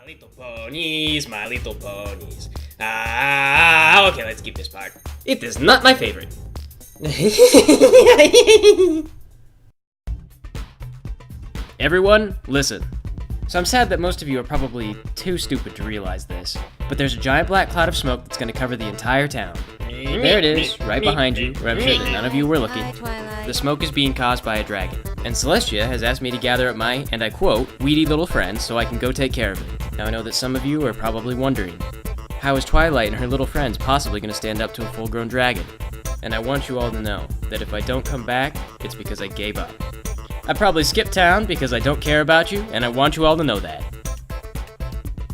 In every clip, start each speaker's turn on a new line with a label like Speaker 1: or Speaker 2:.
Speaker 1: My little ponies, my little ponies. Okay, let's keep this part. It is not my favorite. Everyone, listen. So I'm sad that most of you are probably too stupid to realize this, but there's a giant black cloud of smoke that's going to cover the entire town. There it is, right behind you, where I'm sure that none of you were looking. The smoke is being caused by a dragon, and Celestia has asked me to gather up my, and I quote, weedy little friends so I can go take care of it. Now I know that some of you are probably wondering, how is Twilight and her little friends possibly going to stand up to a full-grown dragon? And I want you all to know that if I don't come back, it's because I gave up. I probably skipped town because I don't care about you, and I want you all to know that.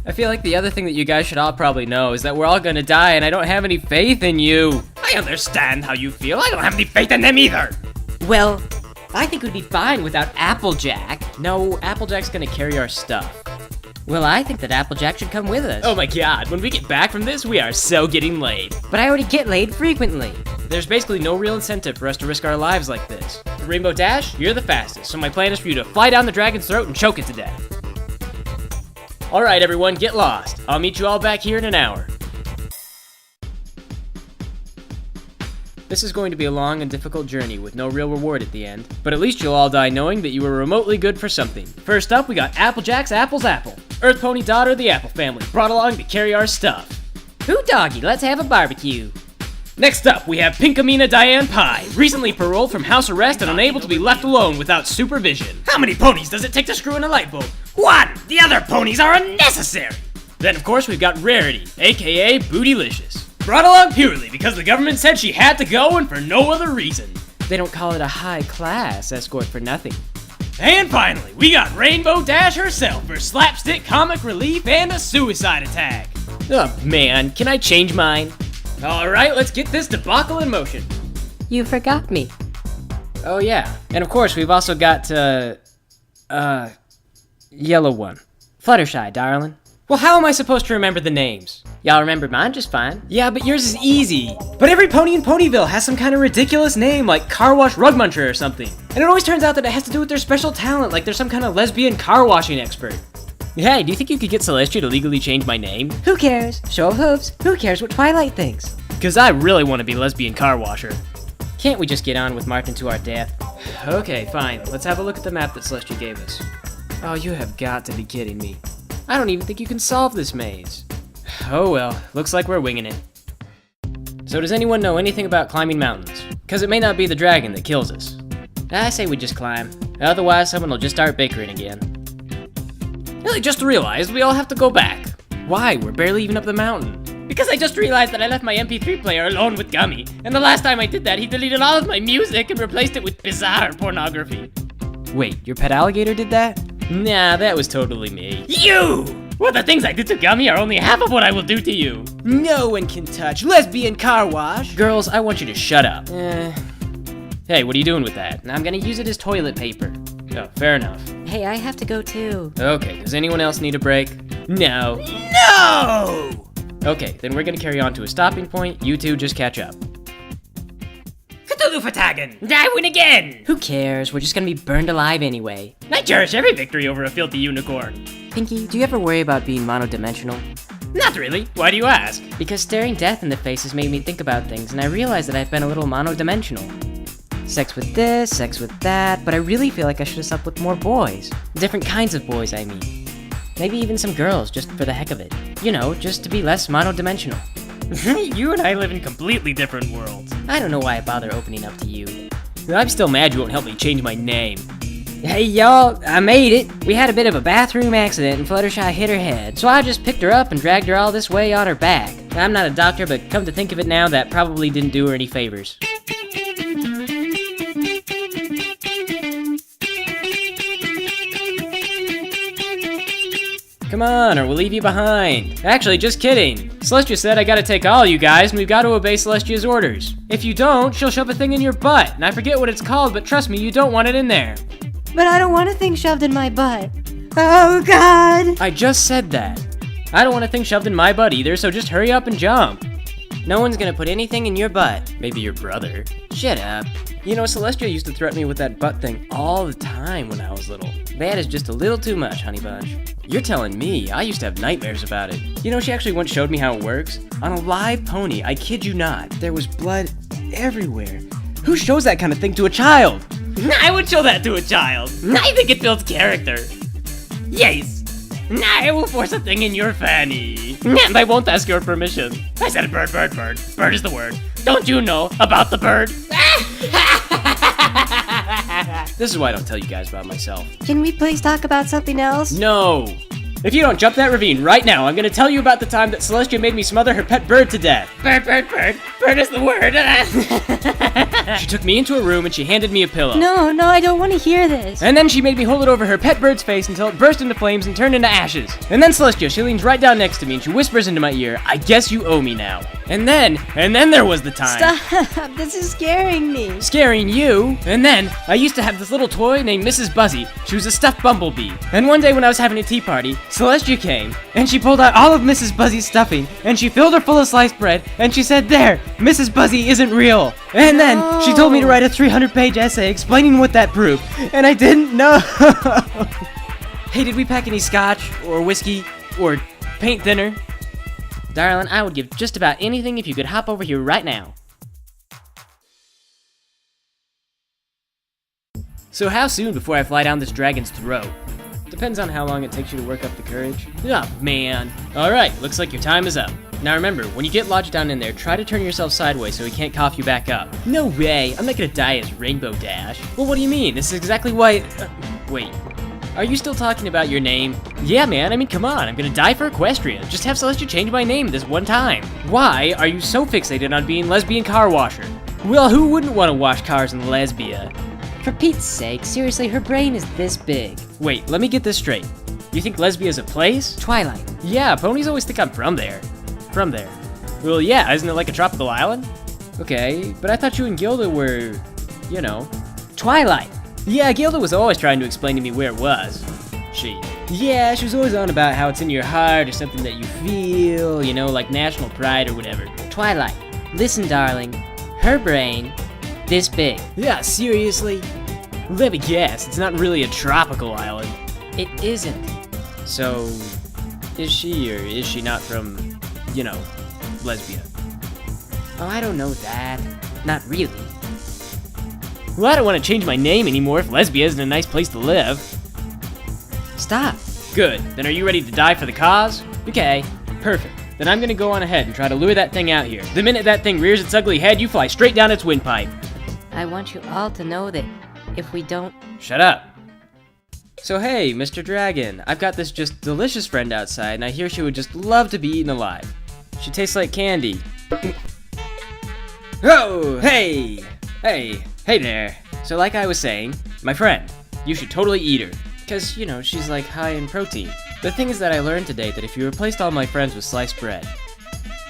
Speaker 1: I feel like the other thing that you guys should all probably know is that we're all gonna die and I don't have any faith in you. I understand how you feel. I don't have any faith in them either.
Speaker 2: Well, I think we'd be fine without Applejack.
Speaker 1: No, Applejack's gonna carry our stuff.
Speaker 2: Well, I think that Applejack should come with us.
Speaker 1: Oh my god, when we get back from this, we are so getting laid.
Speaker 2: But I already get laid frequently.
Speaker 1: There's basically no real incentive for us to risk our lives like this. Rainbow Dash, you're the fastest, so my plan is for you to fly down the dragon's throat and choke it to death. Alright everyone, get lost. I'll meet you all back here in an hour. This is going to be a long and difficult journey with no real reward at the end, but at least you'll all die knowing that you were remotely good for something. First up, we got Applejack's Apple's Apple. Earth Pony daughter of the Apple family, brought along to carry our stuff.
Speaker 2: Hoo doggy, let's have a barbecue.
Speaker 1: Next up, we have Pinkamena Diane Pie, recently paroled from house arrest and unable to be left alone without supervision. How many ponies does it take to screw in a light bulb? One! The other ponies are unnecessary! Then of course we've got Rarity, aka Bootylicious. Brought along purely because the government said she had to go and for no other reason.
Speaker 2: They don't call it a high-class escort for nothing.
Speaker 1: And finally, we got Rainbow Dash herself for slapstick comic relief and a suicide attack. Oh man, can I change mine? Alright, let's get this debacle in motion.
Speaker 2: You forgot me.
Speaker 1: Oh yeah, and of course we've also got, yellow one.
Speaker 2: Fluttershy, darling.
Speaker 1: Well, how am I supposed to remember the names?
Speaker 2: Y'all remembered mine just fine.
Speaker 1: Yeah, but yours is easy. But every pony in Ponyville has some kind of ridiculous name, like Car Wash Rug Muncher or something. And it always turns out that it has to do with their special talent, like they're some kind of lesbian car washing expert. Hey, do you think you could get Celestia to legally change my name?
Speaker 2: Who cares? Show of hooves. Who cares what Twilight thinks?
Speaker 1: Because I really want to be lesbian car washer.
Speaker 2: Can't we just get on with marching to our death?
Speaker 1: Okay, fine. Let's have a look at the map that Celestia gave us. Oh, you have got to be kidding me. I don't even think you can solve this maze. Oh well, looks like we're winging it. So does anyone know anything about climbing mountains? Because it may not be the dragon that kills us.
Speaker 2: I say we just climb.
Speaker 1: Otherwise, someone will just start bickering again. I just realized we all have to go back. Why? We're barely even up the mountain. Because I just realized that I left my MP3 player alone with Gummy, and the last time I did that, he deleted all of my music and replaced it with bizarre pornography.
Speaker 2: Wait, your pet alligator did that?
Speaker 1: Nah, that was totally me. You! Well, the things I did to Gummy are only half of what I will do to you.
Speaker 2: No one can touch lesbian car wash.
Speaker 1: Girls, I want you to shut up. Hey, what are you doing with that?
Speaker 2: I'm gonna use it as toilet paper.
Speaker 1: Oh, fair enough.
Speaker 2: Hey, I have to go too.
Speaker 1: Okay, does anyone else need a break? No.
Speaker 2: No!
Speaker 1: Okay, then we're gonna carry on to a stopping point. You two just catch up.
Speaker 3: Cthulhu Fatagan! I win again!
Speaker 2: Who cares? We're just gonna be burned alive anyway.
Speaker 3: I cherish every victory over a filthy unicorn.
Speaker 2: Pinky, do you ever worry about being monodimensional?
Speaker 3: Not really. Why do you ask?
Speaker 2: Because staring death in the face has made me think about things, and I realize that I've been a little monodimensional. Sex with this, sex with that, but I really feel like I should have slept with more boys. Different kinds of boys, I mean. Maybe even some girls, just for the heck of it. You know, just to be less monodimensional.
Speaker 3: You and I live in completely different worlds.
Speaker 2: I don't know why I bother opening up to you.
Speaker 1: I'm still mad you won't help me change my name.
Speaker 2: Hey y'all, I made it. We had a bit of a bathroom accident and Fluttershy hit her head, so I just picked her up and dragged her all this way on her back. I'm not a doctor, but come to think of it now, that probably didn't do her any favors.
Speaker 1: Come on, or we'll leave you behind. Actually, just kidding. Celestia said I gotta take all you guys, and we've got to obey Celestia's orders. If you don't, she'll shove a thing in your butt, and I forget what it's called, but trust me, you don't want it in there.
Speaker 2: But I don't want a thing shoved in my butt. Oh God!
Speaker 1: I just said that. I don't want a thing shoved in my butt either, so just hurry up and jump.
Speaker 2: No one's gonna put anything in your butt.
Speaker 1: Maybe your brother.
Speaker 2: Shut up.
Speaker 1: You know, Celestia used to threaten me with that butt thing all the time when I was little. That is just a little too much, honey bunch. You're telling me I used to have nightmares about it. You know, she actually once showed me how it works. On a live pony, I kid you not, there was blood everywhere. Who shows that kind of thing to a child?
Speaker 3: I would show that to a child. I think it builds character. Yes. I will force a thing in your fanny. And I won't ask your permission. I said bird, bird, bird. Bird is the word. Don't you know about the bird?
Speaker 1: This is why I don't tell you guys about myself.
Speaker 2: Can we please talk about something else?
Speaker 1: No! If you don't jump that ravine right now, I'm gonna tell you about the time that Celestia made me smother her pet bird to death.
Speaker 3: Bird, bird, bird. Bird is the word.
Speaker 1: She took me into a room and she handed me a pillow.
Speaker 2: No, I don't want to hear this.
Speaker 1: And then she made me hold it over her pet bird's face until it burst into flames and turned into ashes. And then Celestia, she leans right down next to me and she whispers into my ear, I guess you owe me now. And then there was the time.
Speaker 2: Stop, this is scaring me.
Speaker 1: Scaring you? And then, I used to have this little toy named Mrs. Buzzy. She was a stuffed bumblebee. And one day when I was having a tea party, Celestia came, and she pulled out all of Mrs. Buzzy's stuffing, and she filled her full of sliced bread, and she said, there, Mrs. Buzzy isn't real. And then, she told me to write a 300-page essay explaining what that proved, and I didn't know. Hey, did we pack any scotch, or whiskey, or paint thinner?
Speaker 2: Darling, I would give just about anything if you could hop over here right now.
Speaker 1: So how soon before I fly down this dragon's throat? Depends on how long it takes you to work up the courage. Oh, man. Alright, looks like your time is up. Now remember, when you get lodged down in there, try to turn yourself sideways so he can't cough you back up. No way, I'm not gonna die as Rainbow Dash. Well, what do you mean? This is exactly why... wait. Are you still talking about your name? Yeah, man, I mean, come on, I'm gonna die for Equestria. Just have Celestia change my name this one time. Why are you so fixated on being lesbian car washer? Well, who wouldn't want to wash cars in Lesbia?
Speaker 2: For Pete's sake, seriously, her brain is this big.
Speaker 1: Wait, let me get this straight. You think Lesbia's a place?
Speaker 2: Twilight.
Speaker 1: Yeah, ponies always think I'm from there. From there. Well, yeah, isn't it like a tropical island? Okay, but I thought you and Gilda were, you know.
Speaker 2: Twilight.
Speaker 1: Yeah, Gilda was always trying to explain to me where it was. Yeah, she was always on about how it's in your heart or something that you feel, you know, like national pride or whatever.
Speaker 2: Twilight. Listen, darling. Her brain, this big.
Speaker 1: Yeah, seriously? Let me guess, it's not really a tropical island.
Speaker 2: It isn't.
Speaker 1: So, is she or is she not from, you know, Lesbia?
Speaker 2: Oh, I don't know that. Not really.
Speaker 1: Well, I don't want to change my name anymore if Lesbia isn't a nice place to live.
Speaker 2: Stop.
Speaker 1: Good. Then are you ready to die for the cause? Okay. Perfect. Then I'm gonna go on ahead and try to lure that thing out here. The minute that thing rears its ugly head, you fly straight down its windpipe.
Speaker 2: I want you all to know that if we don't...
Speaker 1: Shut up. So hey, Mr. Dragon, I've got this just delicious friend outside, and I hear she would just love to be eaten alive. She tastes like candy. Oh, hey! Hey there. So like I was saying, my friend, you should totally eat her. Cause, you know, she's like high in protein. The thing is that I learned today that if you replaced all my friends with sliced bread,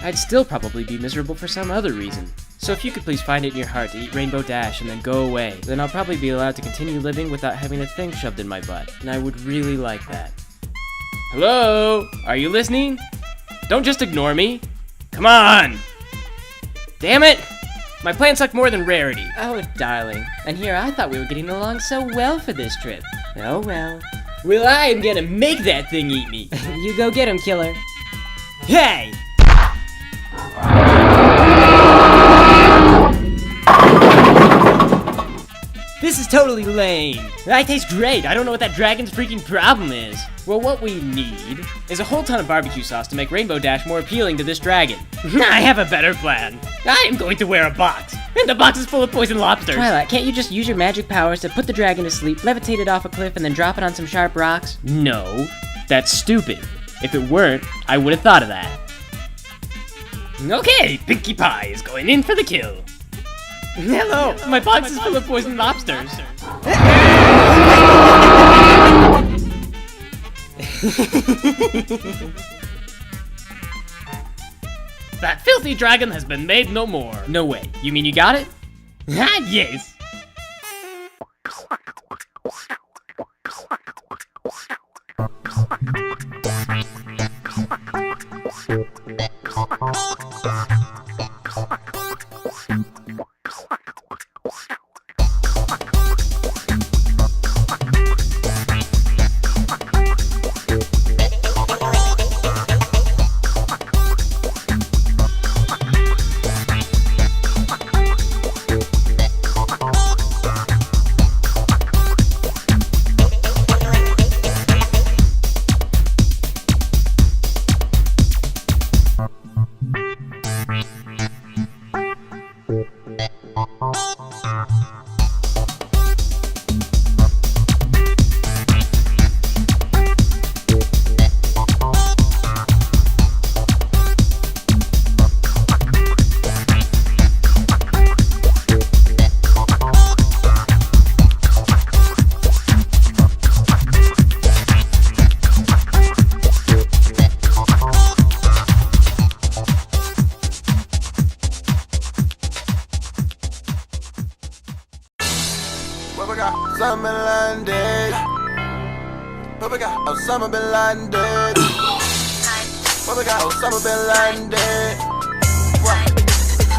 Speaker 1: I'd still probably be miserable for some other reason. So if you could please find it in your heart to eat Rainbow Dash and then go away, then I'll probably be allowed to continue living without having a thing shoved in my butt, and I would really like that. Hello? Are you listening? Don't just ignore me. Come on! Damn it! My plan sucked more than rarity.
Speaker 2: Oh, darling. And here I thought we were getting along so well for this trip. Oh, well.
Speaker 1: Well, I am gonna make that thing eat me.
Speaker 2: You go get him, killer.
Speaker 1: Hey! This is totally lame. I taste great. I don't know what that dragon's freaking problem is. Well, what we need is a whole ton of barbecue sauce to make Rainbow Dash more appealing to this dragon.
Speaker 3: I have a better plan. I am going to wear a box, and the box is full of poison lobsters.
Speaker 2: Twilight, can't you just use your magic powers to put the dragon to sleep, levitate it off a cliff, and then drop it on some sharp rocks?
Speaker 1: No, that's stupid. If it weren't, I would have thought of that.
Speaker 3: Okay, Pinkie Pie is going in for the kill. Hello, my box is full of poison lobsters. That filthy dragon has been made no more.
Speaker 1: No way. You mean you got it?
Speaker 3: Ah, yes.
Speaker 4: Osama bin Laden dead. What we got? Osama bin Laden dead.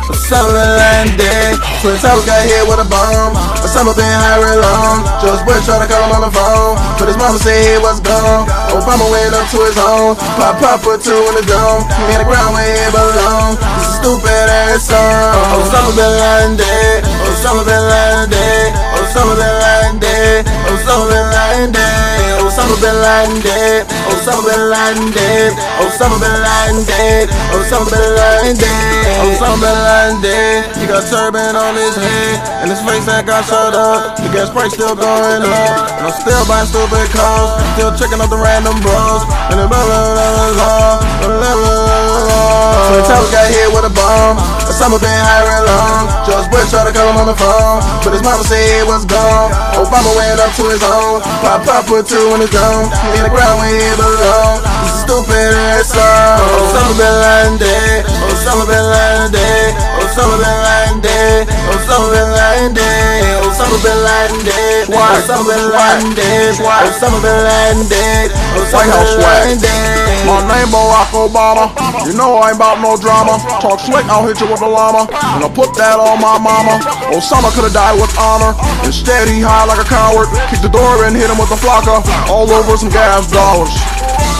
Speaker 4: Osama bin Laden dead. Twin Towers got hit with a bomb. Osama been high real long. George Bush tried to call him on the phone, but his mama said he was gone. Obama went up to his home. Pop put two in the dome. He in the ground where he belong. This is stupid ass song. Osama bin Laden dead. Osama bin Laden dead. Osama bin Laden dead. Osama bin Laden dead. Osama bin Laden dead. Osama bin Laden dead. Osama bin Laden dead. Osama bin Laden dead. Osama bin Laden dead. He got turban on his head, and his face that got shut up. The gas price still going up, and I'm still buying stupid cars. Still checking out the random bros. And the blah blah blah blah blah blah. Twin Towers got hit with a bomb. Osama been high real long. George Bush tried to call him on the phone, but his mama said he was gone. Obama went up to his home. Pop put two in his dome. He in the ground where he belong. This is stupid ass song. Osama bin Laden dead. Osama bin Laden dead. Osama bin Laden dead. Osama bin Laden dead. Osama bin Laden dead. Osama bin Laden dead. Osama bin Laden dead. Osama bin Laden dead.
Speaker 5: My name Barack Obama. You know I ain't about no drama. Talk slick, I'll hit you with a llama, and I'll put that on my mama. Osama could've died with honor. Instead he hid like a coward. Kicked the door and hit him with a flocka, all over some gas dollars.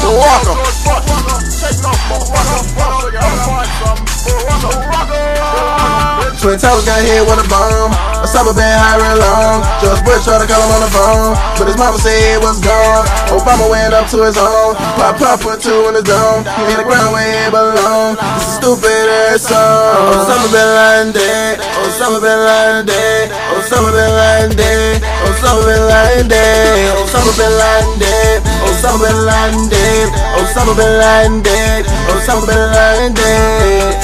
Speaker 5: Baraka.
Speaker 4: Twin Towers got hit with a bomb. Osama been high real long. George Bush tried to call him on the phone, but his mama said he was gone. Obama went up to his home. Pop put two in his dome. He in the ground where he belong. This is stupid ass song. Osama bin Laden dead. Osama bin Laden dead. Osama bin Laden dead. Osama bin Laden dead. Osama bin Laden dead. Osama bin Laden dead. Osama bin Laden dead. Osama bin Laden dead.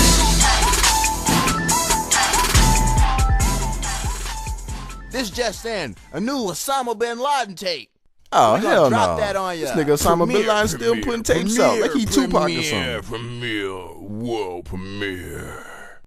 Speaker 6: This just in, a new Osama bin Laden tape.
Speaker 4: Oh,
Speaker 6: We gonna
Speaker 4: hell
Speaker 6: drop
Speaker 4: no.
Speaker 6: that on ya.
Speaker 4: This nigga Osama bin Laden still putting tapes out like he Tupac or something.
Speaker 5: Premiere, whoa, premiere.